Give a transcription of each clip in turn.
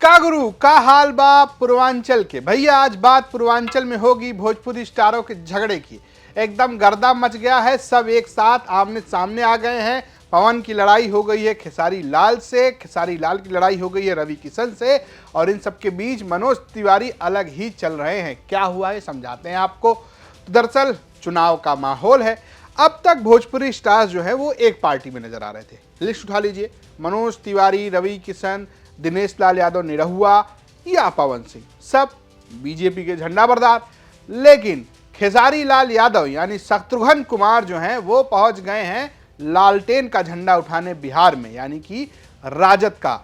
का गुरु का हाल बा पूर्वांचल के भैया। आज बात पूर्वांचल में होगी भोजपुरी स्टारों के झगड़े की। एकदम गर्दा मच गया है, सब एक साथ आमने सामने आ गए हैं। पवन की लड़ाई हो गई है खेसारी लाल से, खेसारी लाल की लड़ाई हो गई है रवि किशन से, और इन सबके बीच मनोज तिवारी अलग ही चल रहे हैं। क्या हुआ है समझाते हैं आपको। तो दरअसल चुनाव का माहौल है। अब तक भोजपुरी स्टार्स जो है वो एक पार्टी में नजर आ रहे थे। लिस्ट उठा लीजिए, मनोज तिवारी, रवि किशन, दिनेश लाल यादव निरहुआ या पवन सिंह, सब बीजेपी के झंडा बरदार। लेकिन खेसारी लाल यादव यानी शत्रुघ्न कुमार जो हैं वो पहुंच गए हैं लालटेन का झंडा उठाने बिहार में, यानी कि राजद का।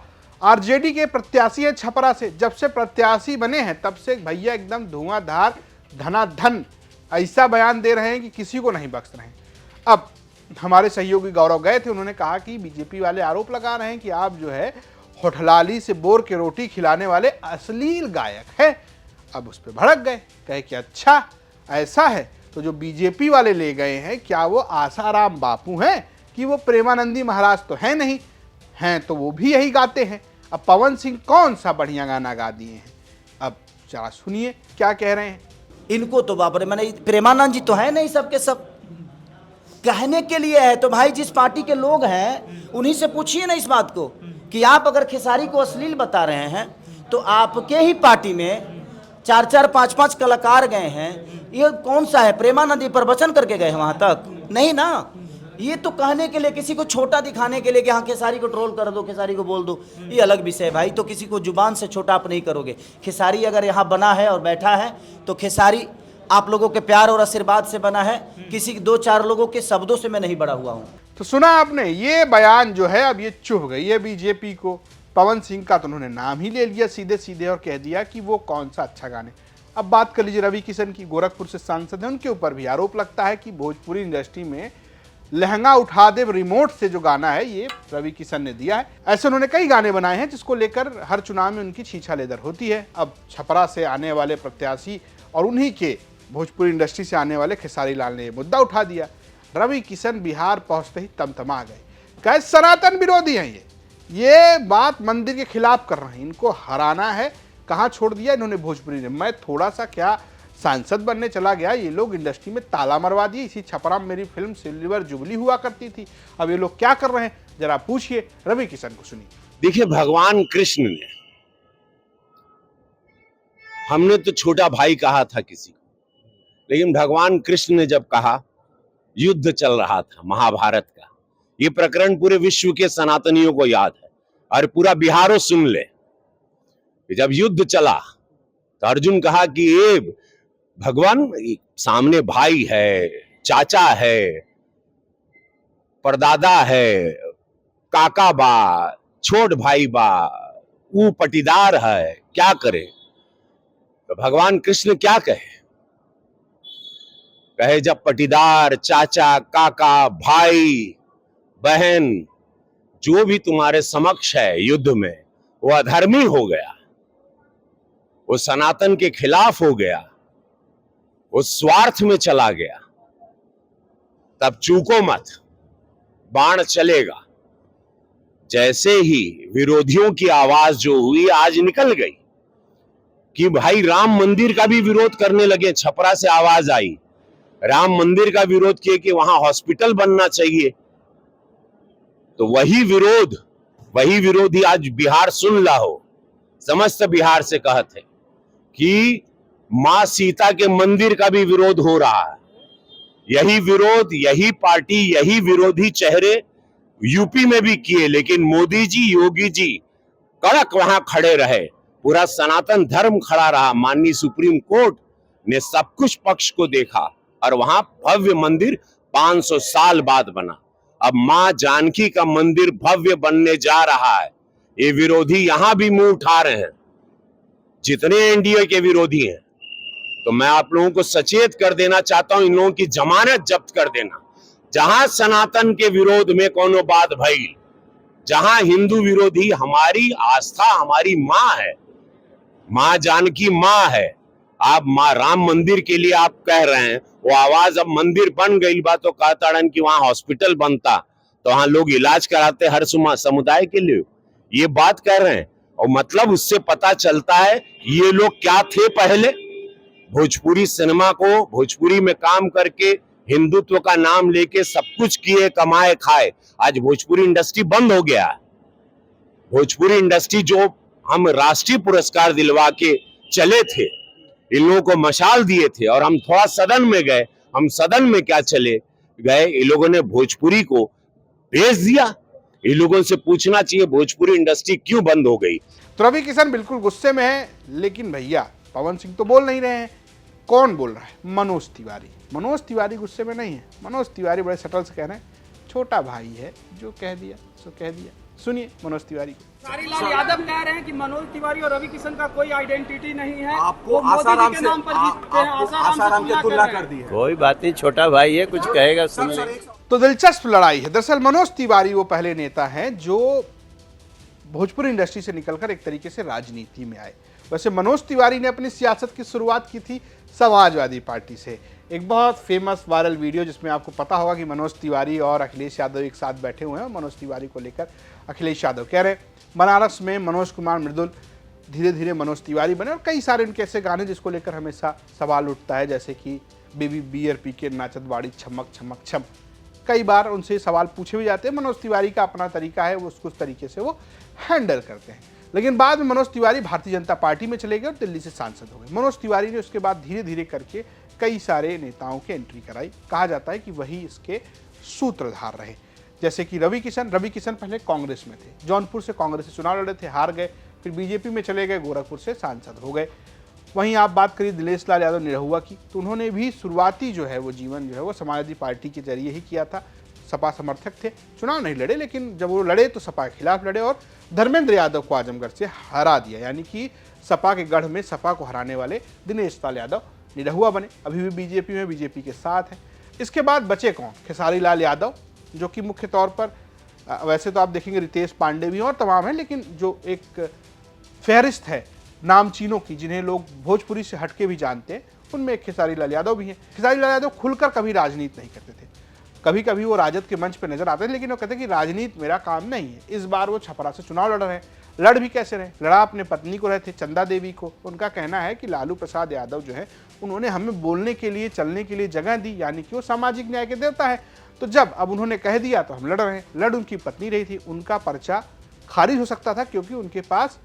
आरजेडी के प्रत्याशी है छपरा से। जब से प्रत्याशी बने हैं तब से भैया एकदम धुआंधार धनाधन ऐसा बयान दे रहे हैं कि किसी को नहीं बख्श रहे हैं। अब हमारे सहयोगी गौरव गए थे, उन्होंने कहा कि बीजेपी वाले आरोप लगा रहे हैं कि आप जो है होठलाली से बोर के रोटी खिलाने वाले अश्लील गायक हैं। अब उस पर भड़क गए, कहे कि अच्छा ऐसा है तो जो बीजेपी वाले ले गए हैं क्या वो आसाराम बापू हैं कि वो प्रेमानंदी महाराज तो हैं नहीं, हैं तो वो भी यही गाते हैं। अब पवन सिंह कौन सा बढ़िया गाना गा दिए हैं, अब जरा सुनिए क्या कह रहे हैं। इनको तो बाप रे, मैंने प्रेमानंद जी तो है नहीं, सबके सब कहने के लिए है। तो भाई जिस पार्टी के लोग हैं उन्हीं से पूछिए ना इस बात को कि आप अगर खेसारी को अश्लील बता रहे हैं तो आपके ही पार्टी में 4-4, 5-5 कलाकार गए हैं। ये कौन सा है, प्रेमानंद प्रवचन करके गए हैं वहां तक? नहीं ना। ये तो कहने के लिए, किसी को छोटा दिखाने के लिए कि हाँ खेसारी को ट्रोल कर दो, खेसारी को बोल दो, ये अलग विषय है भाई। तो किसी को जुबान से छोटा आप नहीं करोगे। खेसारी अगर यहाँ बना है और बैठा है तो खेसारी आप लोगों के प्यार और आशीर्वाद से बना है, किसी 2-4 लोगों के शब्दों से मैं नहीं बड़ा हुआ हूँ। तो सुना आपने, ये बयान जो है अब ये चुभ गई है बीजेपी को। पवन सिंह का तो उन्होंने नाम ही ले लिया सीधे सीधे और कह दिया कि वो कौन सा अच्छा गाने। अब बात कर लीजिए रवि किशन की, गोरखपुर से सांसद हैं, उनके ऊपर भी आरोप लगता है कि भोजपुरी इंडस्ट्री में लहंगा उठा दे रिमोट से जो गाना है ये रवि किशन ने दिया है। ऐसे उन्होंने कई गाने बनाए हैं जिसको लेकर हर चुनाव में उनकी छीछा लेदर होती है। अब छपरा से आने वाले प्रत्याशी और उन्हीं के भोजपुरी इंडस्ट्री से आने वाले खेसारी लाल ने यह मुद्दा उठा दिया। रवि किशन बिहार पहुंचते ही तमतमा गए, कहे सनातन विरोधी हैं, ये बात मंदिर के खिलाफ कर रहे हैं, इनको हराना है। कहां छोड़ दिया इन्होंने भोजपुरी ने, मैं थोड़ा सा क्या सांसद बनने चला गया, ये लोग इंडस्ट्री में ताला मरवा दिए। इसी छपरा में मेरी फिल्म सिल्वर जुबली हुआ करती थी, अब ये लोग क्या कर रहे हैं जरा पूछिए रवि किशन को, सुनिए। देखिए, भगवान कृष्ण ने, हमने तो छोटा भाई कहा था किसी को, लेकिन भगवान कृष्ण ने जब कहा, युद्ध चल रहा था महाभारत का, ये प्रकरण पूरे विश्व के सनातनियों को याद है और पूरा बिहारो सुन ले कि जब युद्ध चला तो अर्जुन कहा कि ये भगवान, सामने भाई है, चाचा है, परदादा है, काका बा, छोट भाई बा, वो पटीदार है, क्या करे। तो भगवान कृष्ण क्या कहे जब पटीदार, चाचा, काका, भाई, बहन जो भी तुम्हारे समक्ष है युद्ध में, वो अधर्मी हो गया, वो सनातन के खिलाफ हो गया, वो स्वार्थ में चला गया, तब चूको मत, बाण चलेगा। जैसे ही विरोधियों की आवाज जो हुई आज निकल गई कि भाई राम मंदिर का भी विरोध करने लगे। छपरा से आवाज आई, राम मंदिर का विरोध किए कि वहां हॉस्पिटल बनना चाहिए। तो वही विरोधी आज बिहार सुन ला हो, समस्त बिहार से कहते कि मां सीता के मंदिर का भी विरोध हो रहा है। यही विरोध, यही पार्टी, यही विरोधी चेहरे यूपी में भी किए, लेकिन मोदी जी, योगी जी कड़क वहां खड़े रहे, पूरा सनातन धर्म खड़ा रहा। माननीय सुप्रीम कोर्ट ने सब कुछ पक्ष को देखा और वहां भव्य मंदिर 500 साल बाद बना। अब मां जानकी का मंदिर भव्य बनने जा रहा है। ये विरोधी यहां भी मुंह उठा रहे हैं, जितने एनडीए के विरोधी हैं। तो मैं आप लोगों को सचेत कर देना चाहता हूं, इन लोगों की जमानत जब्त कर देना। जहां सनातन के विरोध में कोनो बात भई, जहां हिंदू विरोधी, हमारी आस्था हमारी मां है, मां जानकी मां है। आप मां राम मंदिर के लिए आप कह रहे हैं, वो आवाज अब मंदिर बन गई बा तो कहताड़न कि वहां हॉस्पिटल बनता तो वहां लोग इलाज कराते हर समुदाय के लिए, ये बात कर रहे हैं। और मतलब उससे पता चलता है ये लोग क्या थे पहले। भोजपुरी सिनेमा को, भोजपुरी में काम करके, हिंदुत्व का नाम लेके सब कुछ किए, कमाए खाए, आज भोजपुरी इंडस्ट्री बंद हो गया। भोजपुरी इंडस्ट्री जो हम राष्ट्रीय पुरस्कार दिलवा के चले थे, इन लोगों को मशाल दिए थे, और हम थोड़ा सदन में गए, हम सदन में क्या चले गए, इन लोगों ने भोजपुरी को भेज दिया। इन लोगों से पूछना चाहिए भोजपुरी इंडस्ट्री क्यों बंद हो गई। तो रवि किशन बिल्कुल गुस्से में है, लेकिन भैया पवन सिंह तो बोल नहीं रहे हैं। कौन बोल रहा है? मनोज तिवारी। मनोज तिवारी गुस्से में नहीं है। मनोज तिवारी बड़े सटल से कह रहे हैं छोटा भाई है, जो कह दिया सो कह दिया। सुनिए मनोज तिवारी को। खेसारी लाल यादव कह रहे हैं कि मनोज तिवारी और रवि किशन का कोई आइडेंटिटी नहीं है, आपको वो मोदी आसाराम जी के से नाम पर जीतते हैं, आसाराम की तुलना कर दी है। कोई बात नहीं, छोटा भाई है, कुछ कहेगा सुन ले। तो दिलचस्प लड़ाई है। दरअसल मनोज तिवारी वो पहले नेता हैं जो भोजपुरी इंडस्ट्री से निकलकर एक तरीके से राजनीति में आए। वैसे मनोज तिवारी ने अपनी सियासत की शुरुआत की थी समाजवादी पार्टी से। एक बहुत फेमस वायरल वीडियो जिसमें आपको पता होगा कि मनोज तिवारी और अखिलेश यादव एक साथ बैठे हुए हैं। मनोज तिवारी को लेकर अखिलेश यादव कह रहे हैं बनारस में मनोज कुमार मृदुल धीरे धीरे मनोज तिवारी बने, और कई सारे उनके ऐसे गाने जिसको लेकर हमेशा सवाल उठता है, जैसे कि बेबी बियर पी के नाचत बाड़ी छमक छमक छम। कई बार उनसे सवाल पूछे भी जाते हैं। मनोज तिवारी का अपना तरीका है, वो उसको उस तरीके से वो हैंडल करते हैं। लेकिन बाद में मनोज तिवारी भारतीय जनता पार्टी में चले गए और दिल्ली से सांसद हो गए। मनोज तिवारी ने उसके बाद धीरे धीरे करके कई सारे नेताओं की एंट्री कराई। कहा जाता है कि वही इसके सूत्रधार रहे। जैसे कि रवि किशन पहले कांग्रेस में थे, जौनपुर से कांग्रेस से चुनाव लड़े थे, हार गए, फिर बीजेपी में चले गए, गोरखपुर से सांसद हो गए। वहीं आप बात करिए दिनेश लाल यादव निरहुआ की, तो उन्होंने भी शुरुआती जो है वो जीवन जो है वो समाजवादी पार्टी के जरिए ही किया था। सपा समर्थक थे, चुनाव नहीं लड़े, लेकिन जब वो लड़े तो सपा के खिलाफ लड़े और धर्मेंद्र यादव को आजमगढ़ से हरा दिया। यानी कि सपा के गढ़ में सपा को हराने वाले दिनेश लाल यादव निरहुआ बने। अभी भी बीजेपी में, बीजेपी के साथ है। इसके बाद बचे कौन? खेसारी लाल यादव, जो कि मुख्य तौर पर वैसे तो आप देखेंगे रितेश पांडे भी और तमाम हैं, लेकिन जो एक फहरिस्त है नामचीनों की जिन्हें लोग भोजपुरी से हटके भी जानते हैं, उनमें एक खेसारी लाल यादव भी हैं। खेसारी लाल यादव खुलकर कभी राजनीति नहीं करते थे। कभी कभी वो राजद के मंच पर नजर आते हैं, लेकिन वो कहते हैं कि राजनीति मेरा काम नहीं है। इस बार वो छपरा से चुनाव लड़ रहे हैं। लड़ भी कैसे रहे? लड़ा अपने पत्नी को रहे थे, चंदा देवी को। उनका कहना है कि लालू प्रसाद यादव जो है उन्होंने हमें बोलने के लिए, चलने के लिए जगह दी, यानी कि वो सामाजिक न्याय के देवता है। तो जब अब उन्होंने कह दिया तो हम लड़ रहे हैं। लड़ उनकी पत्नी रही थी, उनका पर्चा खारिज हो सकता था क्योंकि उनके पास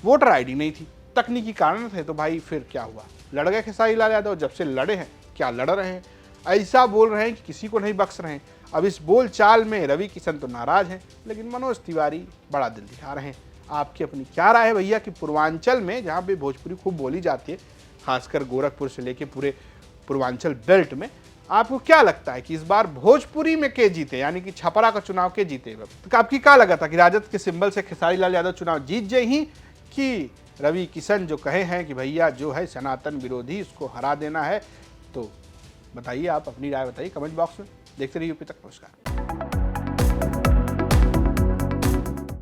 वोटर आईडी नहीं थी। तकनीकी कारण थे, तो भाई फिर क्या हुआ? लड़ गए खेसारी लाल यादव। जब से लड़े हैं, क्या लड़ रहे हैं? ऐसा बोल रहे हैं कि किसी को नहीं बख्श रहे हैं। अब इस बोल चाल में रवि किशन तो नाराज हैं, लेकिन मनोज तिवारी बड़ा दिल दिखा रहे हैं। आपकी अपनी क्या राय है भैया कि पूर्वांचल में जहाँ पे भोजपुरी खूब बोली जाती है, खासकर गोरखपुर से लेके पूरे पूर्वांचल बेल्ट में, आपको क्या लगता है कि इस बार भोजपुरी में के जीते, यानी कि छपरा का चुनाव के जीते? तो आपकी क्या लगा था कि राजद के सिंबल से खेसारी लाल यादव चुनाव जीत जाए ही, कि रवि किशन जो कहे हैं कि भैया जो है सनातन विरोधी, उसको हरा देना है? तो बताइए, आप अपनी राय बताइए कमेंट बॉक्स में। देखते रहिए यूपी तक। नमस्कार।